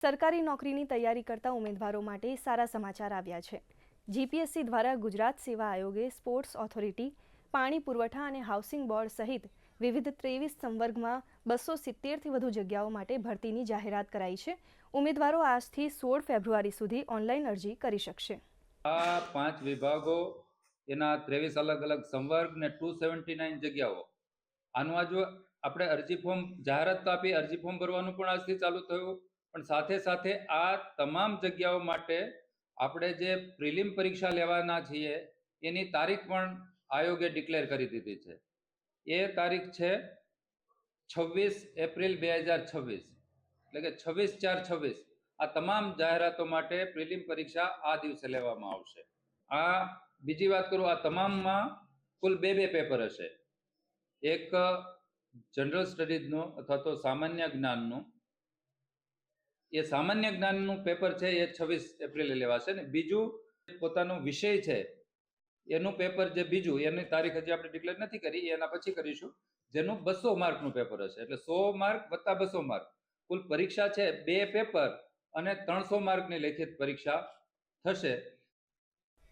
સરકારી નોકરીની તૈયારી કરતા ઉમેદવારો માટે સારા સમાચાર આવ્યા છે। જીપીએસસી દ્વારા ગુજરાત સેવા આયોગે સ્પોર્ટ્સ ઓથોરિટી, પાણી પુરવઠા અને હાઉસિંગ બોર્ડ સહિત વિવિધ 23 સંવર્ગમાં 270થી વધુ જગ્યાઓ માટે ભરતીની જાહેરાત કરાઈ છે। ઉમેદવારો આજથી 16 ફેબ્રુઆરી સુધી ઓનલાઈન અરજી કરી શકશે। આ 5 વિભાગો એના 23 અલગ અલગ સંવર્ગ ને 279 જગ્યાઓ આનું આજ આપણે અરજી ફોર્મ જાહેરાત તો આપી, અરજી ફોર્મ ભરવાનું પણ આજથી ચાલુ થયું, પણ સાથે સાથે આ તમામ જગ્યાઓ માટે આપણે જે પ્રિલિમ પરીક્ષા લેવાના છીએ એની તારીખ પણ આયોગે ડિક્લેર કરી દીધી છે। એ તારીખ છે 26 એપ્રિલ 2026, એટલે કે 26/4/26। આ તમામ જાહેરાતો માટે પ્રિલિમ પરીક્ષા આ દિવસે લેવામાં આવશે। આ બીજી વાત કરું, આ તમામમાં કુલ બે પેપર હશે। એક જનરલ સ્ટડીઝનું અથવા તો સામાન્ય જ્ઞાનનું, એ સામાન્ય જ્ઞાનનું પેપર છે એ 26 એપ્રિલે લેવાશે ને બીજું પોતાનો વિષય છે એનું પેપર જે બીજું, એની તારીખ હજી આપણે ડિક્લેર નથી કરી, એના પછી કરીશું, જેનું 200 માર્કનું પેપર હશે। એટલે 100 માર્ક વત્તા 200 માર્ક, કુલ પરીક્ષા છે 2 પેપર અને 300 માર્કની લેખિત પરીક્ષા થશે।